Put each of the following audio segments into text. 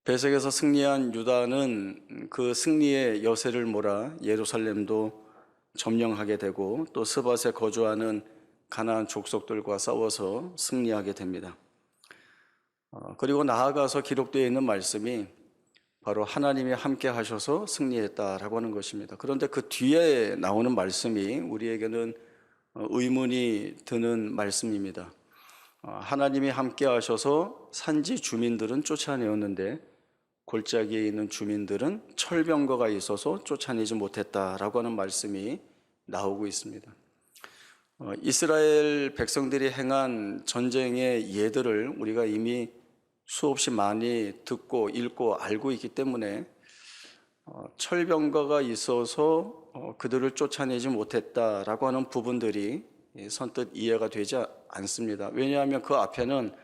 배색에서 승리한 유다는 그 승리의 여세를 몰아 예루살렘도 점령하게 되고 또 스밧에 거주하는 가나안 족속들과 싸워서 승리하게 됩니다. 그리고 나아가서 기록되어 있는 말씀이 바로 하나님이 함께 하셔서 승리했다라고 하는 것입니다. 그런데 그 뒤에 나오는 말씀이 우리에게는 의문이 드는 말씀입니다. 하나님이 함께 하셔서 산지 주민들은 쫓아내었는데 골짜기에 있는 주민들은 철병거가 있어서 쫓아내지 못했다라고 하는 말씀이 나오고 있습니다. 이스라엘 백성들이 행한 전쟁의 예들을 우리가 이미 수없이 많이 듣고 읽고 알고 있기 때문에 철병거가 있어서 그들을 쫓아내지 못했다라고 하는 부분들이 선뜻 이해가 되지 않습니다. 왜냐하면 그 앞에는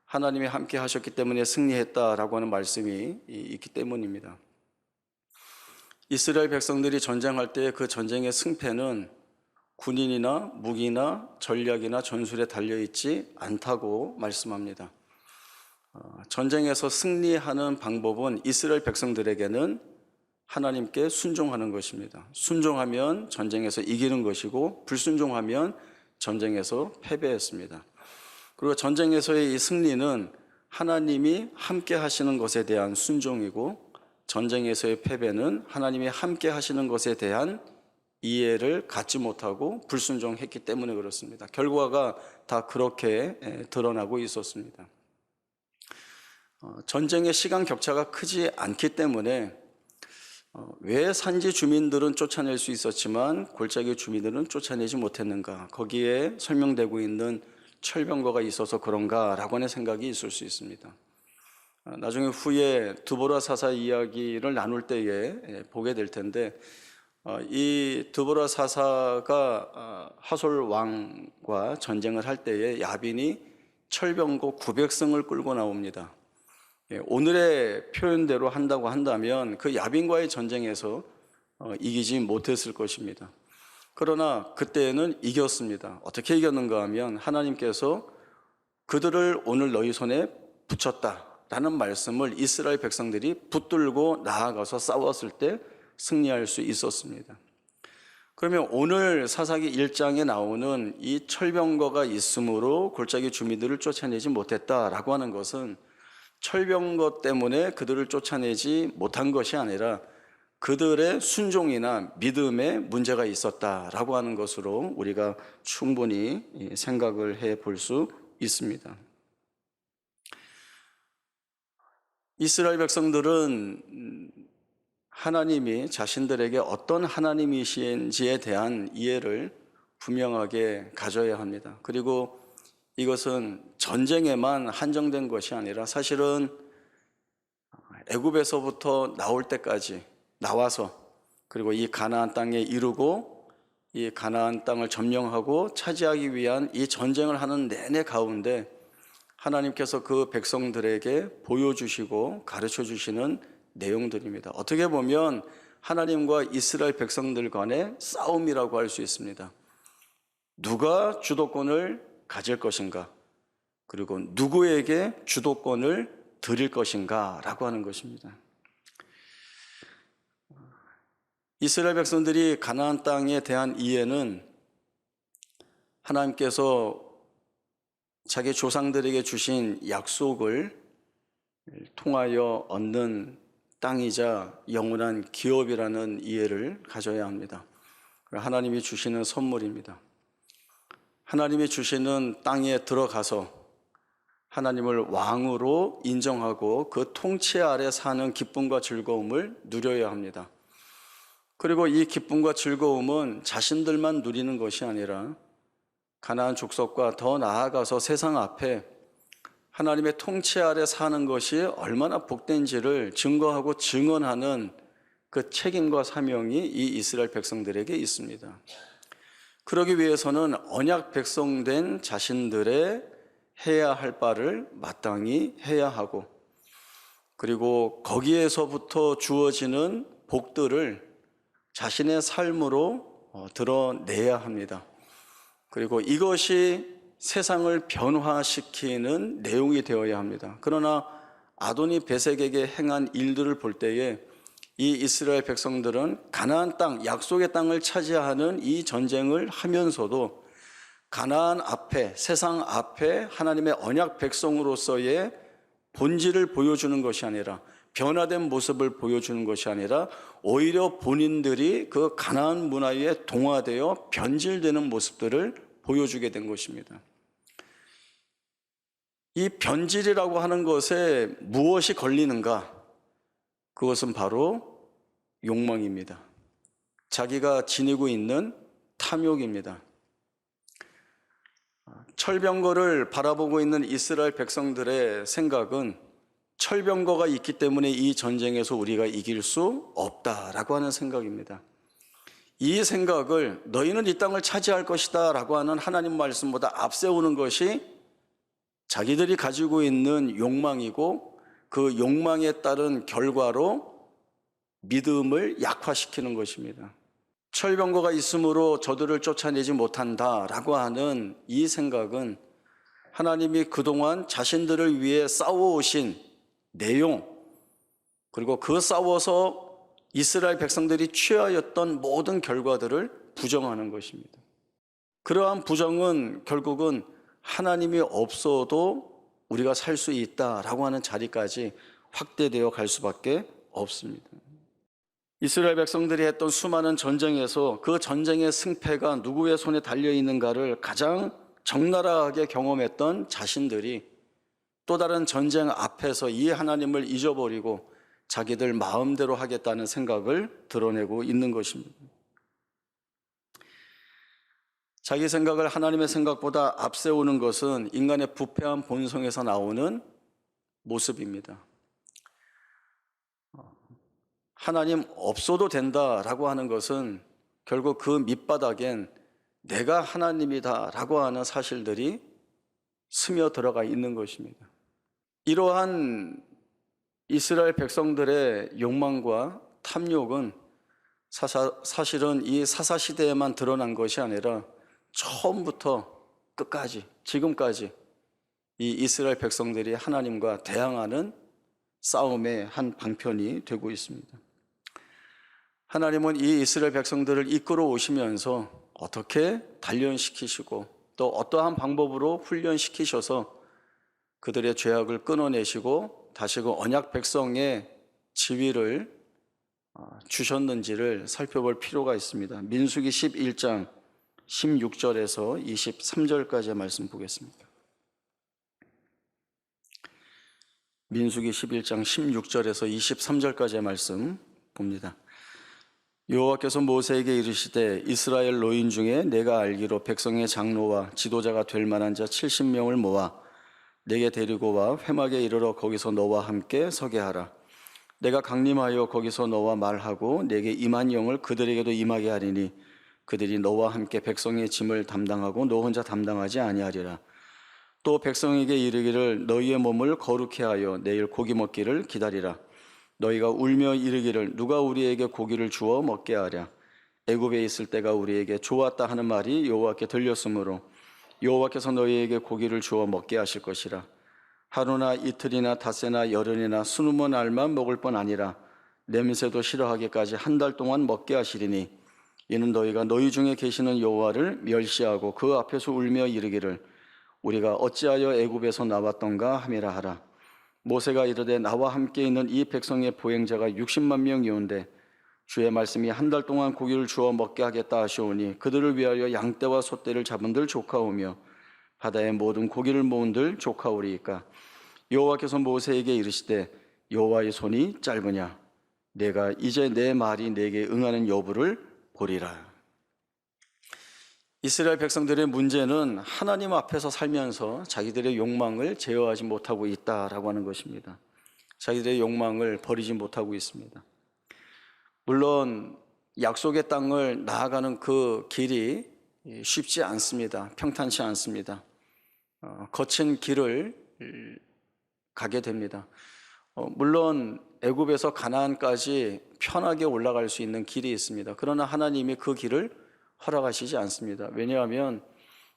하나님이 함께 하셨기 때문에 승리했다라고 하는 말씀이 있기 때문입니다. 이스라엘 백성들이 전쟁할 때 그 전쟁의 승패는 군인이나 무기나 전략이나 전술에 달려있지 않다고 말씀합니다. 전쟁에서 승리하는 방법은 이스라엘 백성들에게는 하나님께 순종하는 것입니다. 순종하면 전쟁에서 이기는 것이고 불순종하면 전쟁에서 패배했습니다. 그리고 전쟁에서의 이 승리는 하나님이 함께 하시는 것에 대한 순종이고 전쟁에서의 패배는 하나님이 함께 하시는 것에 대한 이해를 갖지 못하고 불순종했기 때문에 그렇습니다. 결과가 다 그렇게 드러나고 있었습니다. 전쟁의 시간 격차가 크지 않기 때문에 왜 산지 주민들은 쫓아낼 수 있었지만 골짜기 주민들은 쫓아내지 못했는가? 거기에 설명되고 있는 철병거가 있어서 그런가라고 하는 생각이 있을 수 있습니다. 나중에 후에 드보라 사사 이야기를 나눌 때에 보게 될 텐데 이 드보라 사사가 하솔 왕과 전쟁을 할 때에 야빈이 철병거 900승을 끌고 나옵니다. 오늘의 표현대로 한다고 한다면 그 야빈과의 전쟁에서 이기지 못했을 것입니다. 그러나 그때는 이겼습니다. 어떻게 이겼는가 하면 하나님께서 그들을 오늘 너희 손에 붙였다라는 말씀을 이스라엘 백성들이 붙들고 나아가서 싸웠을 때 승리할 수 있었습니다. 그러면 오늘 사사기 1장에 나오는 이 철병거가 있으므로 골짜기 주민들을 쫓아내지 못했다라고 하는 것은 철병거 때문에 그들을 쫓아내지 못한 것이 아니라 그들의 순종이나 믿음에 문제가 있었다라고 하는 것으로 우리가 충분히 생각을 해 볼 수 있습니다. 이스라엘 백성들은 하나님이 자신들에게 어떤 하나님이신지에 대한 이해를 분명하게 가져야 합니다. 그리고 이것은 전쟁에만 한정된 것이 아니라 사실은 애굽에서부터 나올 때까지 나와서 그리고 이 가나안 땅에 이르고 이 가나안 땅을 점령하고 차지하기 위한 이 전쟁을 하는 내내 가운데 하나님께서 그 백성들에게 보여주시고 가르쳐 주시는 내용들입니다. 어떻게 보면 하나님과 이스라엘 백성들 간의 싸움이라고 할 수 있습니다. 누가 주도권을 가질 것인가, 그리고 누구에게 주도권을 드릴 것인가 라고 하는 것입니다. 이스라엘 백성들이 가나안 땅에 대한 이해는 하나님께서 자기 조상들에게 주신 약속을 통하여 얻는 땅이자 영원한 기업이라는 이해를 가져야 합니다. 하나님이 주시는 선물입니다. 하나님이 주시는 땅에 들어가서 하나님을 왕으로 인정하고 그 통치 아래 사는 기쁨과 즐거움을 누려야 합니다. 그리고 이 기쁨과 즐거움은 자신들만 누리는 것이 아니라 가나안 족속과 더 나아가서 세상 앞에 하나님의 통치 아래 사는 것이 얼마나 복된지를 증거하고 증언하는 그 책임과 사명이 이 이스라엘 백성들에게 있습니다. 그러기 위해서는 언약 백성된 자신들의 해야 할 바를 마땅히 해야 하고, 그리고 거기에서부터 주어지는 복들을 자신의 삶으로 드러내야 합니다. 그리고 이것이 세상을 변화시키는 내용이 되어야 합니다. 그러나 아도니 베색에게 행한 일들을 볼 때에 이 이스라엘 백성들은 가나안 땅, 약속의 땅을 차지하는 이 전쟁을 하면서도 가나안 앞에, 세상 앞에 하나님의 언약 백성으로서의 본질을 보여주는 것이 아니라, 변화된 모습을 보여주는 것이 아니라 오히려 본인들이 그 가나안 문화에 동화되어 변질되는 모습들을 보여주게 된 것입니다. 이 변질이라고 하는 것에 무엇이 걸리는가? 그것은 바로 욕망입니다. 자기가 지니고 있는 탐욕입니다. 철병거를 바라보고 있는 이스라엘 백성들의 생각은 철병거가 있기 때문에 이 전쟁에서 우리가 이길 수 없다라고 하는 생각입니다. 이 생각을 너희는 이 땅을 차지할 것이다 라고 하는 하나님 말씀보다 앞세우는 것이 자기들이 가지고 있는 욕망이고, 그 욕망에 따른 결과로 믿음을 약화시키는 것입니다. 철병거가 있으므로 저들을 쫓아내지 못한다라고 하는 이 생각은 하나님이 그동안 자신들을 위해 싸워오신 내용, 그리고 그 싸워서 이스라엘 백성들이 취하였던 모든 결과들을 부정하는 것입니다. 그러한 부정은 결국은 하나님이 없어도 우리가 살 수 있다라고 하는 자리까지 확대되어 갈 수밖에 없습니다. 이스라엘 백성들이 했던 수많은 전쟁에서 그 전쟁의 승패가 누구의 손에 달려있는가를 가장 적나라하게 경험했던 자신들이 또 다른 전쟁 앞에서 이 하나님을 잊어버리고 자기들 마음대로 하겠다는 생각을 드러내고 있는 것입니다. 자기 생각을 하나님의 생각보다 앞세우는 것은 인간의 부패한 본성에서 나오는 모습입니다. 하나님 없어도 된다라고 하는 것은 결국 그 밑바닥엔 내가 하나님이다라고 하는 사실들이 스며 들어가 있는 것입니다. 이러한 이스라엘 백성들의 욕망과 탐욕은 사실은 이 사사시대에만 드러난 것이 아니라 처음부터 끝까지, 지금까지 이 이스라엘 백성들이 하나님과 대항하는 싸움의 한 방편이 되고 있습니다. 하나님은 이 이스라엘 백성들을 이끌어 오시면서 어떻게 단련시키시고 또 어떠한 방법으로 훈련시키셔서 그들의 죄악을 끊어내시고 다시 그 언약 백성의 지위를 주셨는지를 살펴볼 필요가 있습니다. 민수기 11장 16절에서 23절까지의 말씀 보겠습니다. 민수기 11장 16절에서 23절까지의 말씀 봅니다. 여호와께서 모세에게 이르시되 이스라엘 노인 중에 내가 알기로 백성의 장로와 지도자가 될 만한 자 70명을 모아 내게 데리고 와 회막에 이르러 거기서 너와 함께 서게 하라. 내가 강림하여 거기서 너와 말하고 내게 임한 영을 그들에게도 임하게 하리니 그들이 너와 함께 백성의 짐을 담당하고 너 혼자 담당하지 아니하리라. 또 백성에게 이르기를 너희의 몸을 거룩해 하여 내일 고기 먹기를 기다리라. 너희가 울며 이르기를 누가 우리에게 고기를 주어 먹게 하랴. 애굽에 있을 때가 우리에게 좋았다 하는 말이 여호와께 들렸으므로 여호와께서 너희에게 고기를 주어 먹게 하실 것이라. 하루나 이틀이나 닷새나 열흘이나 수놓은 날만 먹을 뿐 아니라 냄새도 싫어하기까지 한 달 동안 먹게 하시리니 이는 너희가 너희 중에 계시는 여호와를 멸시하고 그 앞에서 울며 이르기를 우리가 어찌하여 애굽에서 나왔던가 함이라 하라. 모세가 이르되 나와 함께 있는 이 백성의 보행자가 60만 명이온데 주의 말씀이 한 달 동안 고기를 주어 먹게 하겠다 하시오니 그들을 위하여 양떼와 소떼를 잡은들 조카오며 바다의 모든 고기를 모은들 조카오리이까. 여호와께서 모세에게 이르시되 여호와의 손이 짧으냐 내가 이제 내 말이 내게 응하는 여부를 보리라. 이스라엘 백성들의 문제는 하나님 앞에서 살면서 자기들의 욕망을 제어하지 못하고 있다라고 하는 것입니다. 자기들의 욕망을 버리지 못하고 있습니다. 물론 약속의 땅을 나아가는 그 길이 쉽지 않습니다. 평탄치 않습니다. 거친 길을 가게 됩니다. 물론 애굽에서 가나안까지 편하게 올라갈 수 있는 길이 있습니다. 그러나 하나님이 그 길을 허락하시지 않습니다. 왜냐하면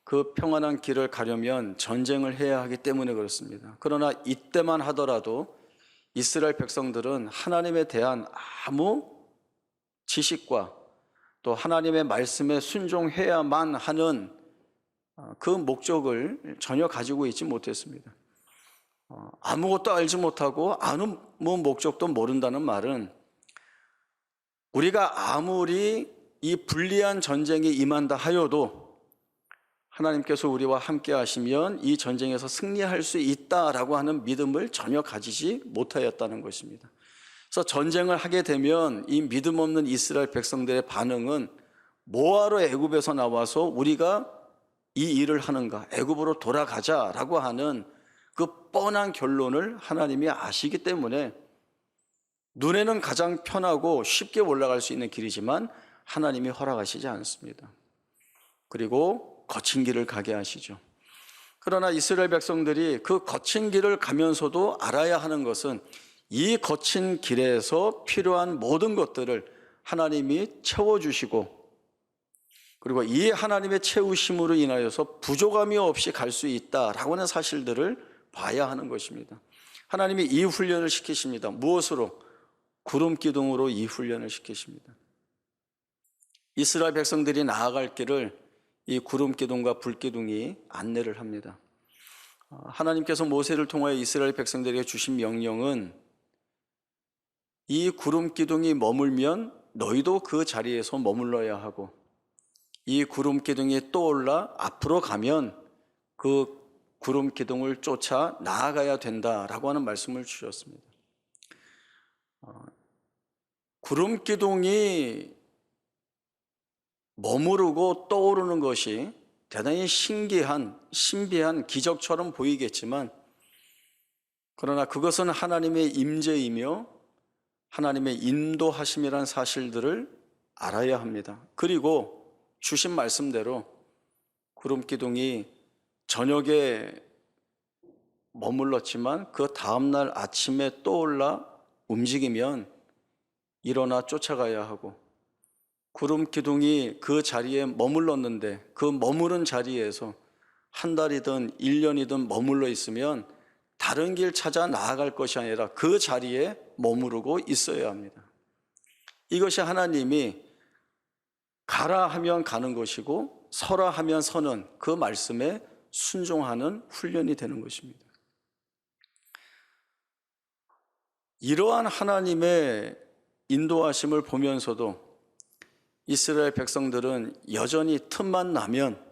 그 평안한 길을 가려면 전쟁을 해야 하기 때문에 그렇습니다. 그러나 이때만 하더라도 이스라엘 백성들은 하나님에 대한 아무 지식과 또 하나님의 말씀에 순종해야만 하는 그 목적을 전혀 가지고 있지 못했습니다. 아무것도 알지 못하고 아무 목적도 모른다는 말은 우리가 아무리 이 불리한 전쟁에 임한다 하여도 하나님께서 우리와 함께 하시면 이 전쟁에서 승리할 수 있다라고 하는 믿음을 전혀 가지지 못하였다는 것입니다. 그래서 전쟁을 하게 되면 이 믿음 없는 이스라엘 백성들의 반응은 뭐하러 애굽에서 나와서 우리가 이 일을 하는가, 애굽으로 돌아가자라고 하는 그 뻔한 결론을 하나님이 아시기 때문에 눈에는 가장 편하고 쉽게 올라갈 수 있는 길이지만 하나님이 허락하시지 않습니다. 그리고 거친 길을 가게 하시죠. 그러나 이스라엘 백성들이 그 거친 길을 가면서도 알아야 하는 것은 이 거친 길에서 필요한 모든 것들을 하나님이 채워주시고, 그리고 이 하나님의 채우심으로 인하여서 부족함이 없이 갈 수 있다라고 하는 사실들을 봐야 하는 것입니다. 하나님이 이 훈련을 시키십니다. 무엇으로? 구름 기둥으로 이 훈련을 시키십니다. 이스라엘 백성들이 나아갈 길을 이 구름 기둥과 불 기둥이 안내를 합니다. 하나님께서 모세를 통하여 이스라엘 백성들에게 주신 명령은 이 구름 기둥이 머물면 너희도 그 자리에서 머물러야 하고, 이 구름 기둥이 떠올라 앞으로 가면 그 구름 기둥을 쫓아 나아가야 된다라고 하는 말씀을 주셨습니다. 구름 기둥이 머무르고 떠오르는 것이 대단히 신비한 기적처럼 보이겠지만, 그러나 그것은 하나님의 임재이며 하나님의 인도하심이라는 사실들을 알아야 합니다. 그리고 주신 말씀대로 구름 기둥이 저녁에 머물렀지만 그 다음날 아침에 떠올라 움직이면 일어나 쫓아가야 하고, 구름 기둥이 그 자리에 머물렀는데 그 머무른 자리에서 한 달이든 1년이든 머물러 있으면 다른 길 찾아 나아갈 것이 아니라 그 자리에 머무르고 있어야 합니다. 이것이 하나님이 가라 하면 가는 것이고 서라 하면 서는 그 말씀에 순종하는 훈련이 되는 것입니다. 이러한 하나님의 인도하심을 보면서도 이스라엘 백성들은 여전히 틈만 나면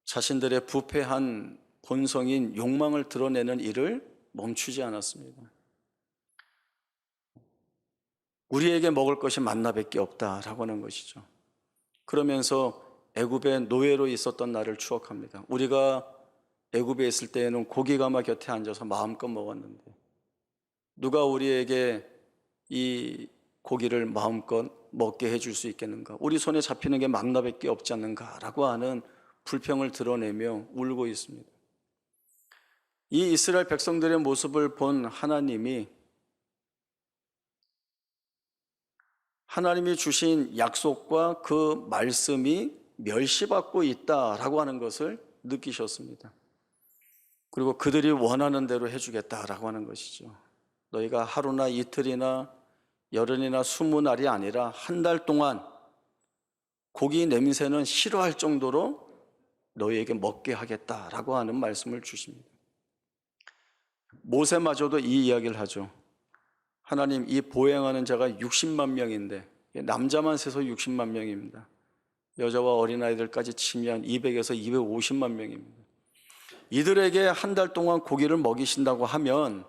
자신들의 부패한 본성인 욕망을 드러내는 일을 멈추지 않았습니다. 우리에게 먹을 것이 만나밖에 없다라고 하는 것이죠. 그러면서 애굽의 노예로 있었던 날을 추억합니다. 우리가 애굽에 있을 때에는 고기가마 곁에 앉아서 마음껏 먹었는데 누가 우리에게 이 고기를 마음껏 먹게 해줄 수 있겠는가? 우리 손에 잡히는 게 망나밖에 없지 않는가라고 하는 불평을 드러내며 울고 있습니다. 이 이스라엘 백성들의 모습을 본 하나님이 주신 약속과 그 말씀이 멸시받고 있다라고 하는 것을 느끼셨습니다. 그리고 그들이 원하는 대로 해주겠다라고 하는 것이죠. 너희가 하루나 이틀이나 열흘이나 20날이 아니라 한 달 동안 고기 냄새는 싫어할 정도로 너희에게 먹게 하겠다라고 하는 말씀을 주십니다. 모세마저도 이 이야기를 하죠. 하나님, 이 보행하는 자가 60만 명인데 남자만 세서 60만 명입니다. 여자와 어린아이들까지 치면 200에서 250만 명입니다. 이들에게 한 달 동안 고기를 먹이신다고 하면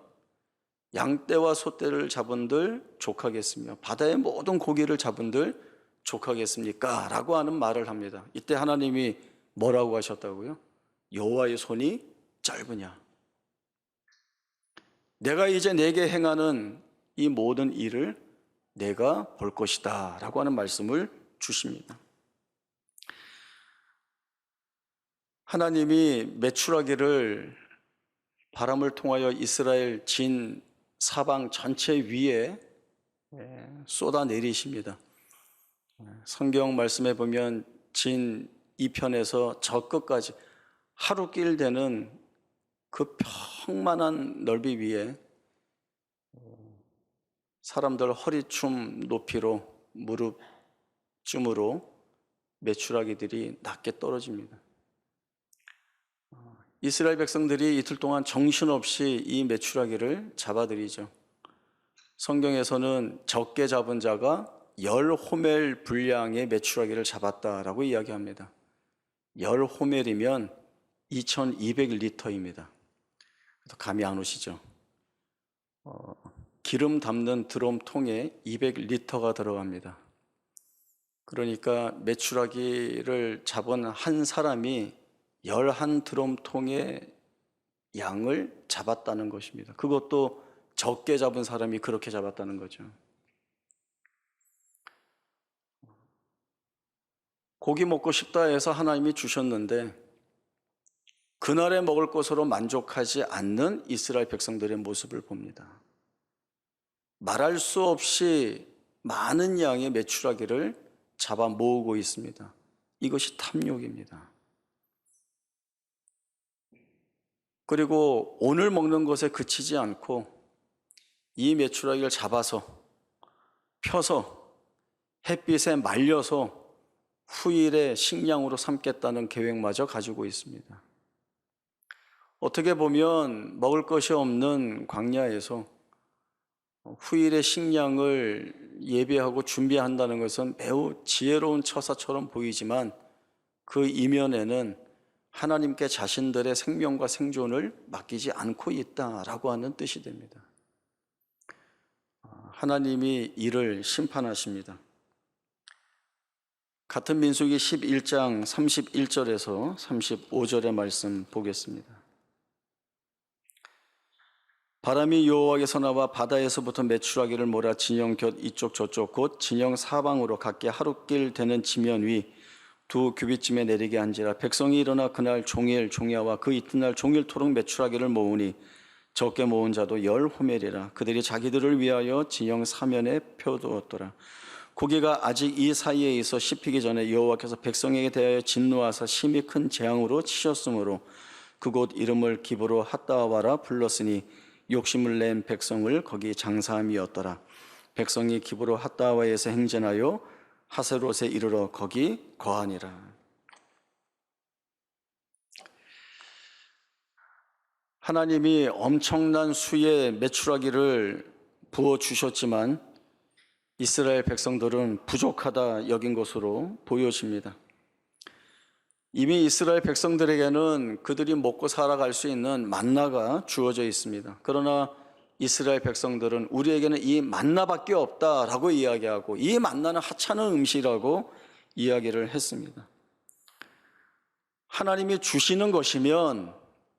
양떼와 소떼를 잡은들 족하겠으며 바다의 모든 고기를 잡은들 족하겠습니까? 라고 하는 말을 합니다. 이때 하나님이 뭐라고 하셨다고요? 여호와의 손이 짧으냐? 내가 이제 내게 행하는 이 모든 일을 내가 볼 것이다 라고 하는 말씀을 주십니다. 하나님이 메추라기를 바람을 통하여 이스라엘 진 사방 전체 위에 쏟아내리십니다. 성경 말씀에 보면 진 2편에서 저 끝까지 하루길 되는 그 평만한 넓이 위에 사람들 허리춤 높이로 무릎쯤으로 메추라기들이 낮게 떨어집니다. 이스라엘 백성들이 이틀 동안 정신없이 이 메추라기를 잡아들이죠. 성경에서는 적게 잡은 자가 10호멜 분량의 메추라기를 잡았다라고 이야기합니다. 10호멜이면 2200리터입니다. 감이 안 오시죠? 기름 담는 드럼통에 200리터가 들어갑니다. 그러니까 메추라기를 잡은 한 사람이 11드럼통의 양을 잡았다는 것입니다. 그것도 적게 잡은 사람이 그렇게 잡았다는 거죠. 고기 먹고 싶다 해서 하나님이 주셨는데 그날에 먹을 것으로 만족하지 않는 이스라엘 백성들의 모습을 봅니다. 말할 수 없이 많은 양의 메추라기를 잡아 모으고 있습니다. 이것이 탐욕입니다. 그리고 오늘 먹는 것에 그치지 않고 이 메추라기를 잡아서 펴서 햇빛에 말려서 후일에 식량으로 삼겠다는 계획마저 가지고 있습니다. 어떻게 보면 먹을 것이 없는 광야에서 후일의 식량을 예비하고 준비한다는 것은 매우 지혜로운 처사처럼 보이지만 그 이면에는 하나님께 자신들의 생명과 생존을 맡기지 않고 있다라고 하는 뜻이 됩니다. 하나님이 이를 심판하십니다. 같은 민수기 11장 31절에서 35절의 말씀 보겠습니다. 바람이 여호와께서 나와 바다에서부터 메추라기를 몰아 진영 곁 이쪽 저쪽 곧 진영 사방으로 각기 하룻길 되는 지면 위 2규빗쯤에 내리게 한지라. 백성이 일어나 그날 종일 종야와 그 이튿날 종일토록 메추라기를 모으니 적게 모은 자도 10호멜이라. 그들이 자기들을 위하여 진영 사면에 펴두었더라. 고기가 아직 이 사이에 있어 씹히기 전에 여호와께서 백성에게 대하여 진노하사 심히 큰 재앙으로 치셨으므로 그곳 이름을 기브로 핫다와라 불렀으니 욕심을 낸 백성을 거기 장사함이었더라. 백성이 기브로 핫다와에서 행진하여 하세롯에 이르러 거기 거하니라. 하나님이 엄청난 수의 메추라기를 부어주셨지만 이스라엘 백성들은 부족하다 여긴 것으로 보여집니다. 이미 이스라엘 백성들에게는 그들이 먹고 살아갈 수 있는 만나가 주어져 있습니다. 그러나 이스라엘 백성들은 우리에게는 이 만나밖에 없다라고 이야기하고 이 만나는 하찮은 음식이라고 이야기를 했습니다. 하나님이 주시는 것이면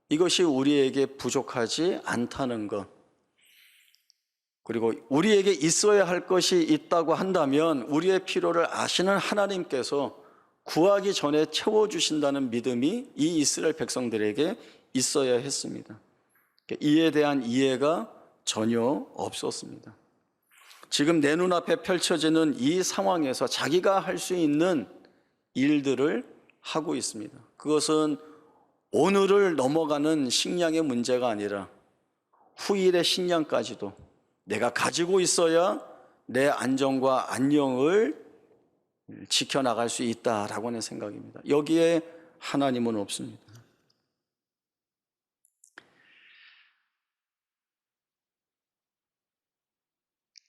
이것이 우리에게 부족하지 않다는 것, 그리고 우리에게 있어야 할 것이 있다고 한다면 우리의 필요를 아시는 하나님께서 구하기 전에 채워주신다는 믿음이 이 이스라엘 백성들에게 있어야 했습니다. 이에 대한 이해가 전혀 없었습니다. 지금 내 눈앞에 펼쳐지는 이 상황에서 자기가 할 수 있는 일들을 하고 있습니다. 그것은 오늘을 넘어가는 식량의 문제가 아니라 후일의 식량까지도 내가 가지고 있어야 내 안정과 안녕을 지켜나갈 수 있다라고 하는 생각입니다. 여기에 하나님은 없습니다.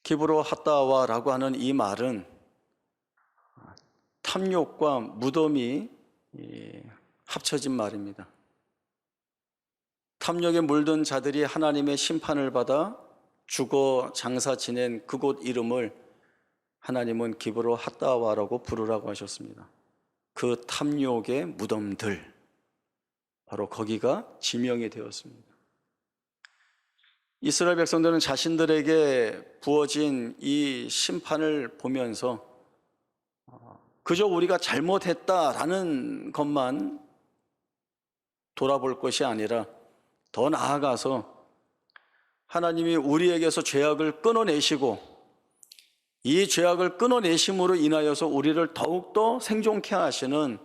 기브로 핫다와라고 하는 이 말은 탐욕과 무덤이 합쳐진 말입니다. 탐욕에 물든 자들이 하나님의 심판을 받아 죽어 장사 지낸 그곳 이름을 하나님은 기브로 핫다와라고 부르라고 하셨습니다. 그 탐욕의 무덤들, 바로 거기가 지명이 되었습니다. 이스라엘 백성들은 자신들에게 부어진 이 심판을 보면서 그저 우리가 잘못했다라는 것만 돌아볼 것이 아니라 더 나아가서 하나님이 우리에게서 죄악을 끊어내시고 이 죄악을 끊어내심으로 인하여서 우리를 더욱더 생존케 하시는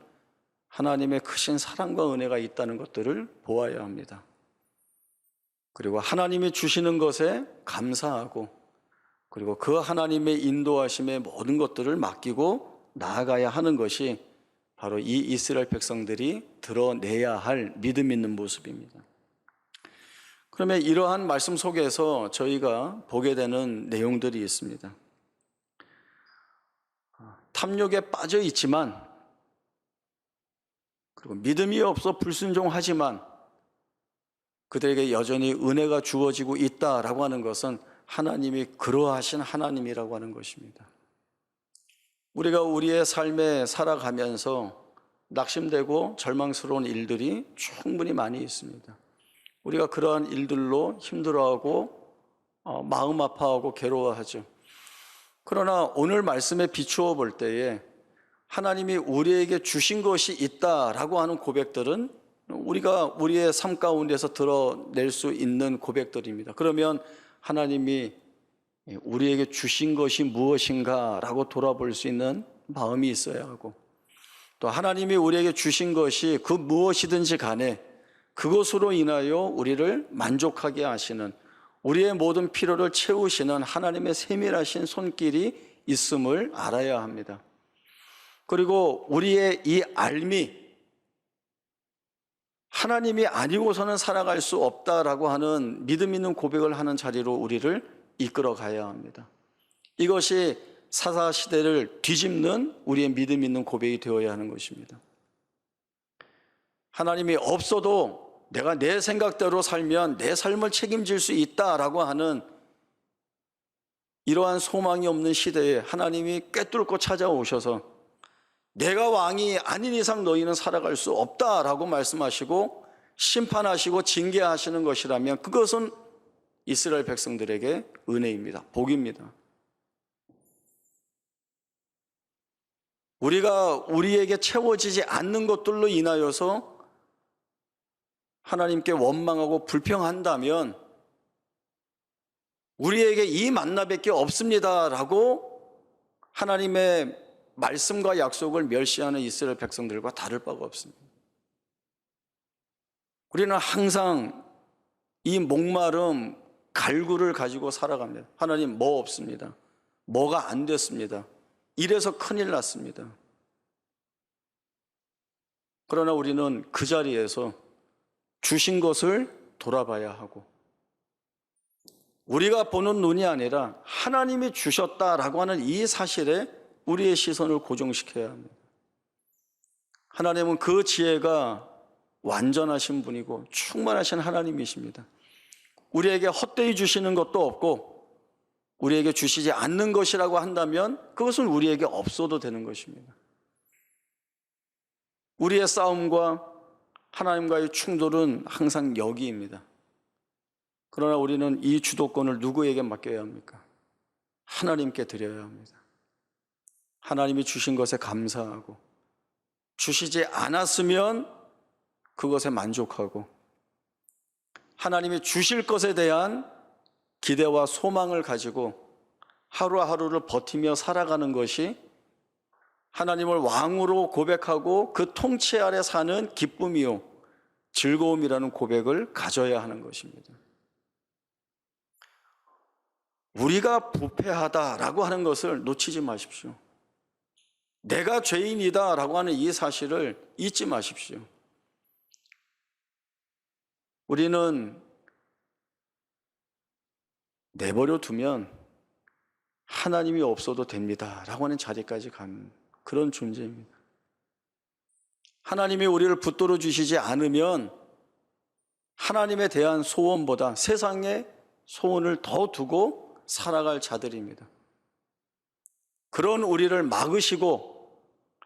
하나님의 크신 사랑과 은혜가 있다는 것들을 보아야 합니다. 그리고 하나님이 주시는 것에 감사하고 그리고 그 하나님의 인도하심에 모든 것들을 맡기고 나아가야 하는 것이 바로 이 이스라엘 백성들이 드러내야 할 믿음 있는 모습입니다. 그러면 이러한 말씀 속에서 저희가 보게 되는 내용들이 있습니다. 탐욕에 빠져 있지만, 그리고 믿음이 없어 불순종하지만 그들에게 여전히 은혜가 주어지고 있다라고 하는 것은 하나님이 그러하신 하나님이라고 하는 것입니다. 우리가 우리의 삶에 살아가면서 낙심되고 절망스러운 일들이 충분히 많이 있습니다. 우리가 그러한 일들로 힘들어하고 마음 아파하고 괴로워하죠. 그러나 오늘 말씀에 비추어 볼 때에 하나님이 우리에게 주신 것이 있다라고 하는 고백들은 우리가 우리의 삶 가운데서 드러낼 수 있는 고백들입니다. 그러면 하나님이 우리에게 주신 것이 무엇인가라고 돌아볼 수 있는 마음이 있어야 하고, 또 하나님이 우리에게 주신 것이 그 무엇이든지 간에 그것으로 인하여 우리를 만족하게 하시는, 우리의 모든 필요를 채우시는 하나님의 세밀하신 손길이 있음을 알아야 합니다. 그리고 우리의 이 알미, 하나님이 아니고서는 살아갈 수 없다라고 하는 믿음 있는 고백을 하는 자리로 우리를 이끌어 가야 합니다. 이것이 사사시대를 뒤집는 우리의 믿음 있는 고백이 되어야 하는 것입니다. 하나님이 없어도 내가 내 생각대로 살면 내 삶을 책임질 수 있다라고 하는 이러한 소망이 없는 시대에 하나님이 꿰뚫고 찾아오셔서 내가 왕이 아닌 이상 너희는 살아갈 수 없다라고 말씀하시고 심판하시고 징계하시는 것이라면 그것은 이스라엘 백성들에게 은혜입니다. 복입니다. 우리가 우리에게 채워지지 않는 것들로 인하여서 하나님께 원망하고 불평한다면 우리에게 이 만나밖에 없습니다라고 하나님의 말씀과 약속을 멸시하는 이스라엘 백성들과 다를 바가 없습니다. 우리는 항상 이 목마름, 갈구를 가지고 살아갑니다. 하나님 뭐 없습니다. 뭐가 안 됐습니다. 이래서 큰일 났습니다. 그러나 우리는 그 자리에서 주신 것을 돌아봐야 하고, 우리가 보는 눈이 아니라 하나님이 주셨다라고 하는 이 사실에 우리의 시선을 고정시켜야 합니다. 하나님은 그 지혜가 완전하신 분이고 충만하신 하나님이십니다. 우리에게 헛되이 주시는 것도 없고 우리에게 주시지 않는 것이라고 한다면 그것은 우리에게 없어도 되는 것입니다. 우리의 싸움과 하나님과의 충돌은 항상 여기입니다. 그러나 우리는 이 주도권을 누구에게 맡겨야 합니까? 하나님께 드려야 합니다. 하나님이 주신 것에 감사하고, 주시지 않았으면 그것에 만족하고, 하나님이 주실 것에 대한 기대와 소망을 가지고 하루하루를 버티며 살아가는 것이 하나님을 왕으로 고백하고 그 통치 아래 사는 기쁨이요 즐거움이라는 고백을 가져야 하는 것입니다. 우리가 부패하다라고 하는 것을 놓치지 마십시오. 내가 죄인이다라고 하는 이 사실을 잊지 마십시오. 우리는 내버려 두면 하나님이 없어도 됩니다라고 하는 자리까지 가는 그런 존재입니다. 하나님이 우리를 붙들어 주시지 않으면 하나님에 대한 소원보다 세상에 소원을 더 두고 살아갈 자들입니다. 그런 우리를 막으시고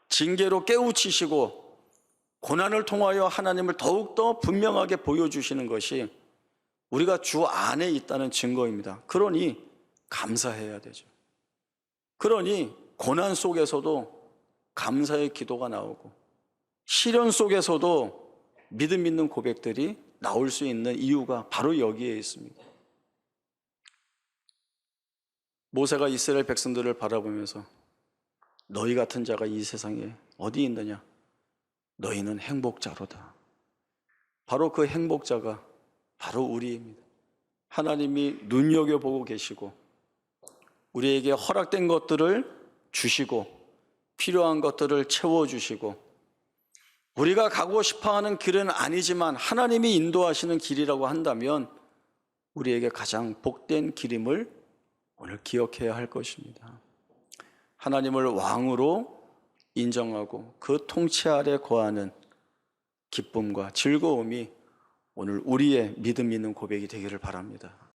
징계로 깨우치시고 고난을 통하여 하나님을 더욱더 분명하게 보여주시는 것이 우리가 주 안에 있다는 증거입니다. 그러니 감사해야 되죠. 그러니 고난 속에서도 감사의 기도가 나오고 시련 속에서도 믿음 있는 고백들이 나올 수 있는 이유가 바로 여기에 있습니다. 모세가 이스라엘 백성들을 바라보면서 너희 같은 자가 이 세상에 어디 있느냐? 너희는 행복자로다. 바로 그 행복자가 바로 우리입니다. 하나님이 눈여겨보고 계시고 우리에게 허락된 것들을 주시고 필요한 것들을 채워주시고 우리가 가고 싶어하는 길은 아니지만 하나님이 인도하시는 길이라고 한다면 우리에게 가장 복된 길임을 오늘 기억해야 할 것입니다. 하나님을 왕으로 인정하고 그 통치 아래 거하는 기쁨과 즐거움이 오늘 우리의 믿음 있는 고백이 되기를 바랍니다.